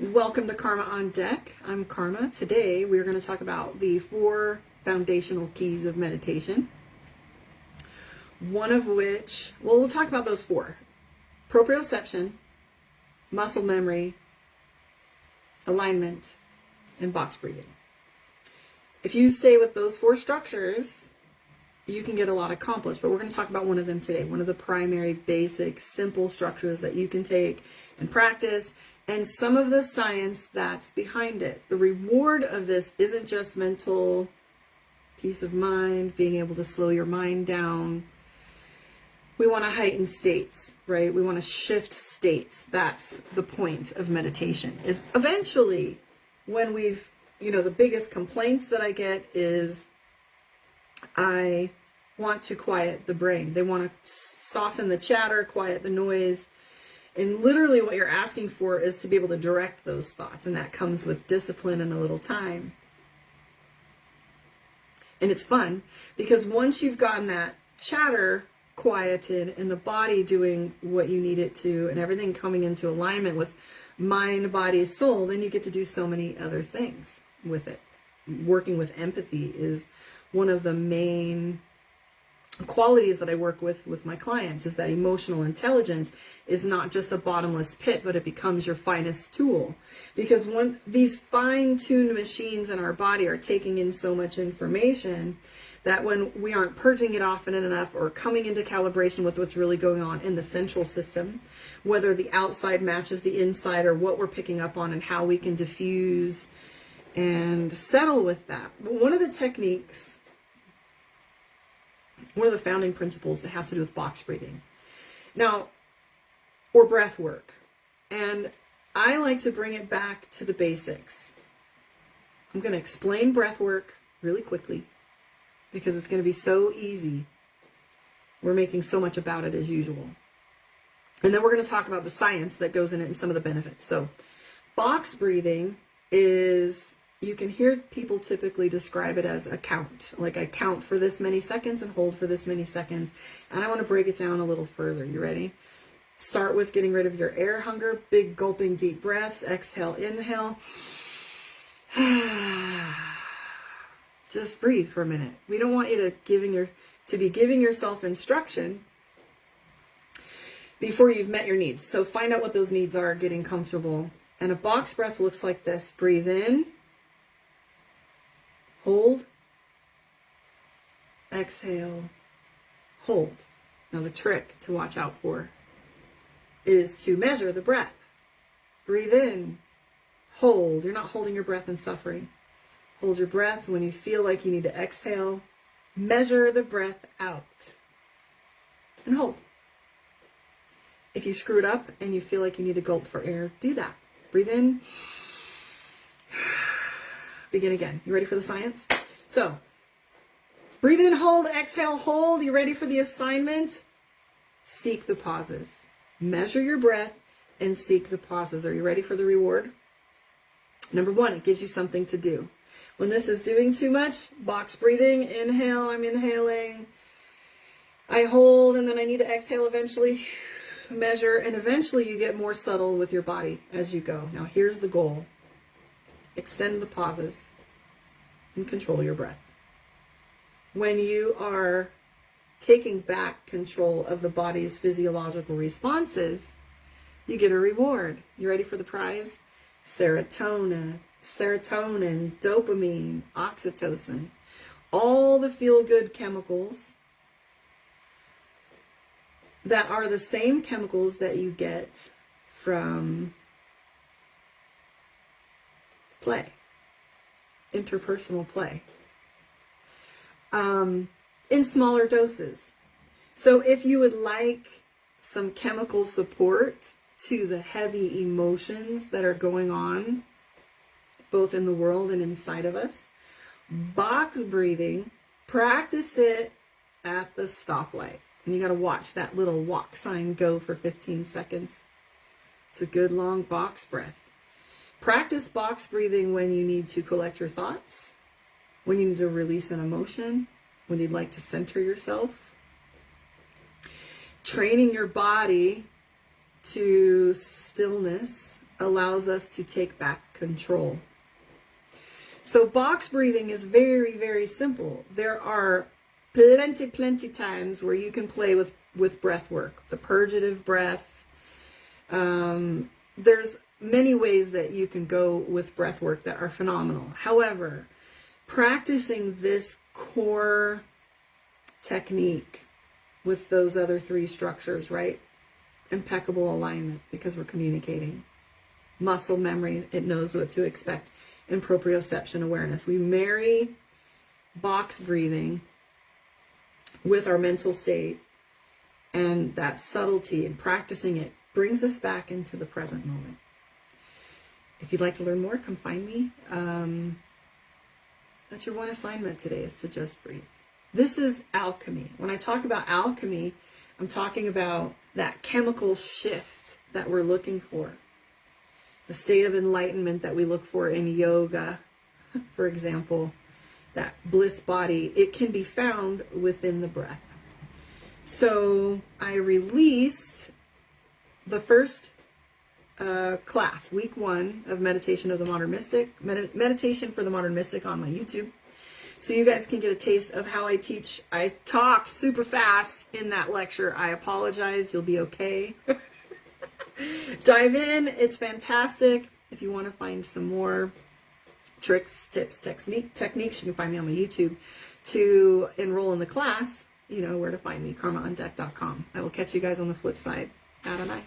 Welcome to Karma on Deck. I'm Karma. Today we're going to talk about the 4 foundational keys of meditation. One of which, well, we'll talk about those 4. Proprioception, muscle memory, alignment, and box breathing. If you stay with those 4 structures, you can get a lot accomplished, but we're going to talk about one of them today. One of the primary, basic, simple structures that you can take and practice, and some of the science that's behind it. The reward of this isn't just mental peace of mind, being able to slow your mind down. We want to heighten states, right? We want to shift states. That's the point of meditation, is eventually when we've, the biggest complaints that I get is I want to quiet the brain. They want to soften the chatter, quiet the noise. And literally what you're asking for is to be able to direct those thoughts. And that comes with discipline and a little time. And it's fun because once you've gotten that chatter quieted and the body doing what you need it to and everything coming into alignment with mind, body, soul, then you get to do so many other things with it. Working with empathy is one of the main qualities that I work with my clients, is that emotional intelligence is not just a bottomless pit, but it becomes your finest tool. Because when these fine-tuned machines in our body are taking in so much information that when we aren't purging it often enough or coming into calibration with what's really going on in the central system, whether the outside matches the inside or what we're picking up on and how we can diffuse and settle with that. But one of the techniques, one of the founding principles, that has to do with box breathing. Now, or breath work. And I like to bring it back to the basics. I'm going to explain breath work really quickly because it's going to be so easy. We're making so much about it as usual. And then we're going to talk about the science that goes in it and some of the benefits. So, box breathing is, you can hear people typically describe it as a count. Like, I count for this many seconds and hold for this many seconds. And I want to break it down a little further. You ready? Start with getting rid of your air hunger. Big gulping deep breaths. Exhale, inhale. Just breathe for a minute. We don't want you to be giving yourself instruction before you've met your needs. So find out what those needs are, getting comfortable. And a box breath looks like this. Breathe in. Hold, exhale, hold. Now the trick to watch out for is to measure the breath. Breathe in, hold. You're not holding your breath and suffering. Hold your breath. When you feel like you need to exhale, measure the breath out and hold. If you screw it up and you feel like you need to gulp for air, do that. Breathe in. Begin again. You ready for the science? So, breathe in, hold, exhale, hold. You ready for the assignment? Seek the pauses. Measure your breath and seek the pauses. Are you ready for the reward? Number 1, it gives you something to do. When this is doing too much, box breathing, inhale, I'm inhaling. I hold, and then I need to exhale eventually. Measure, and eventually you get more subtle with your body as you go. Now, here's the goal. Extend the pauses and control your breath. When you are taking back control of the body's physiological responses, you get a reward. You ready for the prize? Serotonin, dopamine, oxytocin, all the feel-good chemicals that are the same chemicals that you get from play, interpersonal play, in smaller doses. So if you would like some chemical support to the heavy emotions that are going on both in the world and inside of us, box breathing, practice it at the stoplight. And you got to watch that little walk sign go for 15 seconds. It's a good long box breath. Practice box breathing when you need to collect your thoughts, when you need to release an emotion, when you'd like to center yourself. Training your body to stillness allows us to take back control. So box breathing is very, very simple. There are plenty times where you can play with breath work, the purgative breath. There's many ways that you can go with breath work that are phenomenal. However, practicing this core technique with those other three structures, right? Impeccable alignment, because we're communicating. Muscle memory, it knows what to expect. And proprioception awareness. We marry box breathing with our mental state, and that subtlety and practicing it brings us back into the present moment. If you'd like to learn more, come find me. That's your one assignment today, is to just breathe. This is alchemy. When I talk about alchemy, I'm talking about that chemical shift that we're looking for. The state of enlightenment that we look for in yoga, for example, that bliss body, it can be found within the breath. So I released the first class, week 1 of Meditation of the Modern Mystic, Meditation for the Modern Mystic on my YouTube. So you guys can get a taste of how I teach. I talk super fast in that lecture. I apologize. You'll be okay. Dive in. It's fantastic. If you want to find some more tricks, tips, techniques, you can find me on my YouTube. To enroll in the class, you know where to find me, karmaondeck.com. I will catch you guys on the flip side. Adonai.